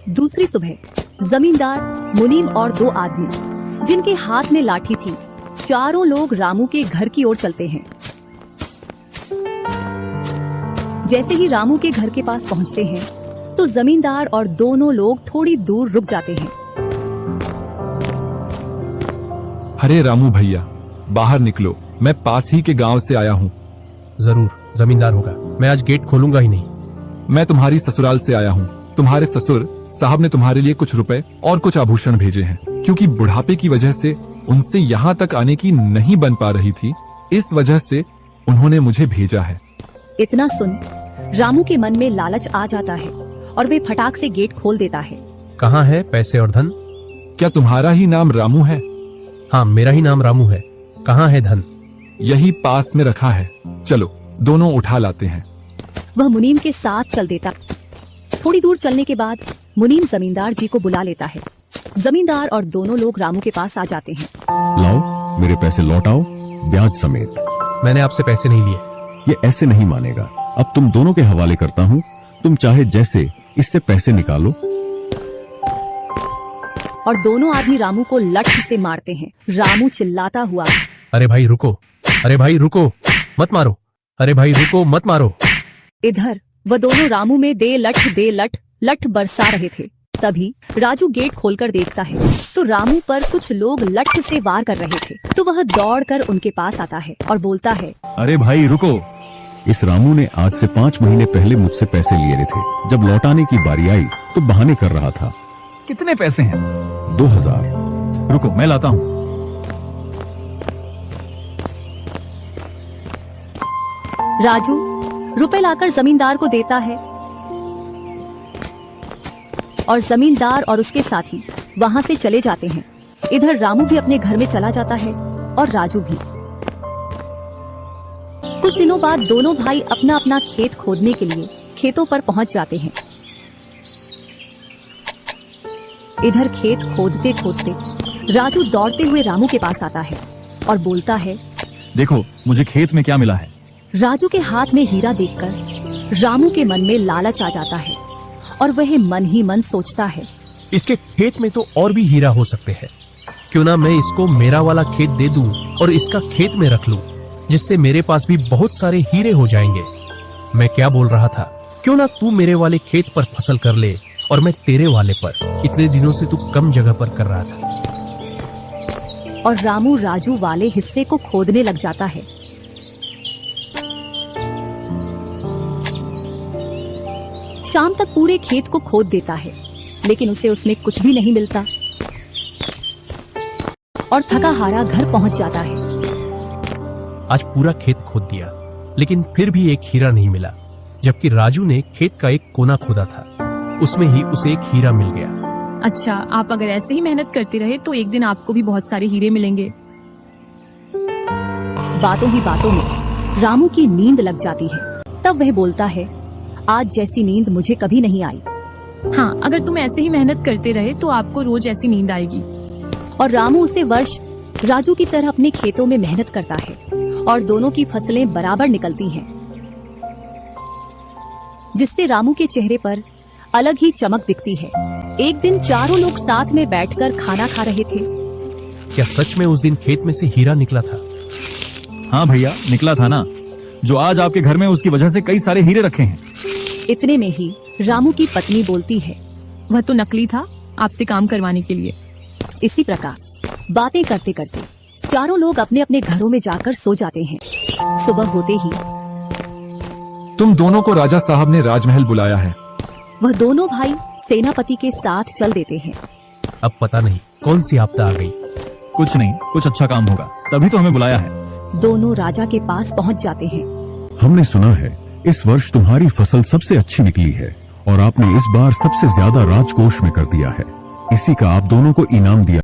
दूसरी सुबह जमींदार, मुनीम और दो आदमी जिनके हाथ में लाठी थी, चारों लोग रामू के घर की ओर चलते हैं। जैसे ही रामू के घर के पास पहुंचते हैं तो जमींदार और दोनों लोग थोड़ी दूर रुक जाते हैं। अरे रामू भैया, बाहर निकलो, मैं पास ही के गांव से आया हूँ। जरूर जमींदार होगा, मैं आज गेट खोलूंगा ही नहीं। मैं तुम्हारी ससुराल से आया हूँ। तुम्हारे ससुर साहब ने तुम्हारे लिए कुछ रुपए और कुछ आभूषण भेजे हैं, क्योंकि बुढ़ापे की वजह से उनसे यहाँ तक आने की नहीं बन पा रही थी, इस वजह से उन्होंने मुझे भेजा है। इतना सुन रामू के मन में लालच आ जाता है और वे फटाक से गेट खोल देता है। कहाँ है पैसे और धन? क्या तुम्हारा ही नाम रामू है? हाँ, मेरा ही नाम रामू है। कहाँ है धन? यही पास में रखा है, चलो दोनों उठा लाते हैं। वह मुनीम के साथ चल देता। थोड़ी दूर चलने के बाद मुनीम जमींदार जी को बुला लेता है। जमींदार और दोनों लोग रामू के पास आ जाते हैं। लाओ मेरे पैसे लौटाओ, ब्याज समेत। मैंने आपसे पैसे नहीं लिए। ये ऐसे नहीं मानेगा, अब तुम दोनों के हवाले करता हूँ, तुम चाहे जैसे इससे पैसे निकालो। और दोनों आदमी रामू को लठ से मारते हैं। रामू चिल्लाता हुआ, अरे भाई रुको, अरे भाई रुको, मत मारो, अरे भाई रुको, मत मारो। इधर वह दोनों रामू में दे लठ बरसा रहे थे। तभी राजू गेट खोलकर देखता है तो रामू पर कुछ लोग लठ से वार कर रहे थे। तो वह दौड़कर उनके पास आता है और बोलता है, अरे भाई रुको। इस रामू ने आज से 5 महीने पहले मुझसे पैसे लिए थे। जब लौटाने की बारी आई तो बहाने कर रहा था। कितने पैसे हैं? 2000। रुको मैं लाता हूँ। राजू रुपए लाकर जमींदार को देता है और जमींदार और उसके साथी वहां से चले जाते हैं। इधर रामू भी अपने घर में चला जाता है और राजू भी। कुछ दिनों बाद दोनों भाई अपना अपना खेत खोदने के लिए खेतों पर पहुंच जाते हैं। इधर खेत खोदते खोदते राजू दौड़ते हुए रामू के पास आता है और बोलता है, देखो मुझे खेत में क्या मिला है। राजू के हाथ में हीरा देखकर रामू के मन में लालच आ जाता है और वह मन ही मन सोचता है, इसके खेत में तो और भी हीरा हो सकते हैं। क्यों ना मैं इसको मेरा वाला खेत दे दूं और इसका खेत में रख लूं, जिससे मेरे पास भी बहुत सारे हीरे हो जाएंगे। मैं क्या बोल रहा था, क्यों ना तू मेरे वाले खेत पर फसल कर ले और मैं तेरे वाले पर। इतने दिनों से तू कम जगह पर कर रहा था। और रामू राजू वाले हिस्से को खोदने लग जाता है। शाम तक पूरे खेत को खोद देता है, लेकिन उसे उसमें कुछ भी नहीं मिलता और थका हारा घर पहुंच जाता है। आज पूरा खेत खोद दिया, लेकिन फिर भी एक हीरा नहीं मिला। जबकि राजू ने खेत का एक कोना खोदा था, उसमें ही उसे एक हीरा मिल गया। अच्छा, आप अगर ऐसे ही मेहनत करते रहे तो एक दिन आपको भी बहुत सारे हीरे मिलेंगे। बातों ही बातों में रामू की नींद लग जाती है। तब वह बोलता है, आज जैसी नींद मुझे कभी नहीं आई। हाँ, अगर तुम ऐसे ही मेहनत करते रहे तो आपको रोज ऐसी नींद आएगी। और रामू उसे वर्ष राजू की तरह अपने खेतों में मेहनत करता है और दोनों की फसलें बराबर निकलती हैं, जिससे रामू के चेहरे पर अलग ही चमक दिखती है। एक दिन चारों लोग साथ में बैठकर खाना खा रहे थे। क्या सच में उस दिन खेत में से हीरा निकला था? हाँ भैया, निकला था ना। जो आज आपके घर में उसकी वजह से कई सारे हीरे रखे हैं। इतने में ही रामू की पत्नी बोलती है, वह तो नकली था, आपसे काम करवाने के लिए। इसी प्रकार बातें करते करते चारों लोग अपने अपने घरों में जाकर सो जाते हैं। सुबह होते ही तुम दोनों को राजा साहब ने राजमहल बुलाया है। वह दोनों भाई सेनापति के साथ चल देते हैं। अब पता नहीं कौन सी आपदा आ गई। कुछ नहीं, कुछ अच्छा काम होगा, तभी तो हमें बुलाया है। दोनों राजा के पास पहुंच जाते हैं। हमने सुना है इस वर्ष तुम्हारी फसल सबसे अच्छी निकली है और आपने इस बार सबसे ज्यादा राजकोष में कर दिया है। इसी का आप दोनों को इनाम दिया।